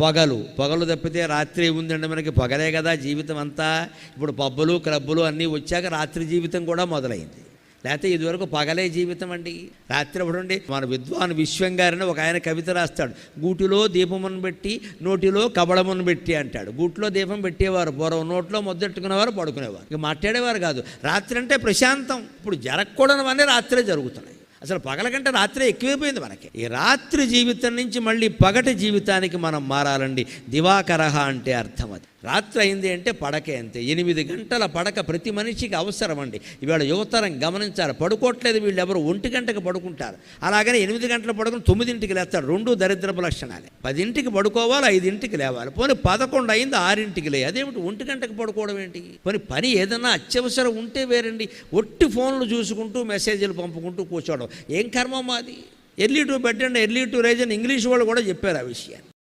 పొగలు తప్పితే రాత్రి ఉందండి మనకి, పొగలే కదా జీవితం అంతా. ఇప్పుడు పబ్బులు క్లబ్బులు అన్నీ వచ్చాక రాత్రి జీవితం కూడా మొదలైంది. లేకపోతే ఇదివరకు పగలే జీవితం అండి. రాత్రి అప్పుడుండి మన విద్వాన్ విశ్వం గారిని ఒక ఆయన కవిత రాస్తాడు, గూటిలో దీపమును పెట్టి నోటిలో కబళమును పెట్టి అంటాడు. గూటిలో దీపం పెట్టేవారు పూర్వం, నోట్లో ముద్దెట్టుకునేవారు, పడుకునేవారు, ఇక మాట్లాడేవారు కాదు. రాత్రి అంటే ప్రశాంతం. ఇప్పుడు జరగకూడనివన్నీ రాత్రే జరుగుతున్నాయి. అసలు పగల కంటే రాత్రే ఎక్కువైపోయింది మనకి. ఈ రాత్రి జీవితం నుంచి మళ్ళీ పగటి జీవితానికి మనం మారాలండి. దివాకరహ అంటే అర్థం అది. రాత్రి అయింది అంటే పడకే అంతే. 8 గంటల పడక ప్రతి మనిషికి అవసరం అండి. ఇవాళ యువతరం గమనించాలి, పడుకోవట్లేదు వీళ్ళు ఎవరు, 1 గంటకు పడుకుంటారు. అలాగనే 8 గంటలు పడుకుని 9ంటికి లేస్తాడు. 2 దరిద్రపు లక్షణాలే. 10ంటికి పడుకోవాలి, 5ంటికి లేవాలి. పోనీ 11 అయింది 6ంటికి లే. అదేమిటి 1 గంటకు పడుకోవడం ఏంటి? పని ఏదన్నా అత్యవసరం ఉంటే వేరండి. ఒట్టి ఫోన్లు చూసుకుంటూ మెసేజ్లు పంపుకుంటూ కూర్చోవడం ఏం కర్మ మాది? Early to bed and early to rise అని ఇంగ్లీష్ వాళ్ళు కూడా చెప్పారు ఆ విషయాన్ని.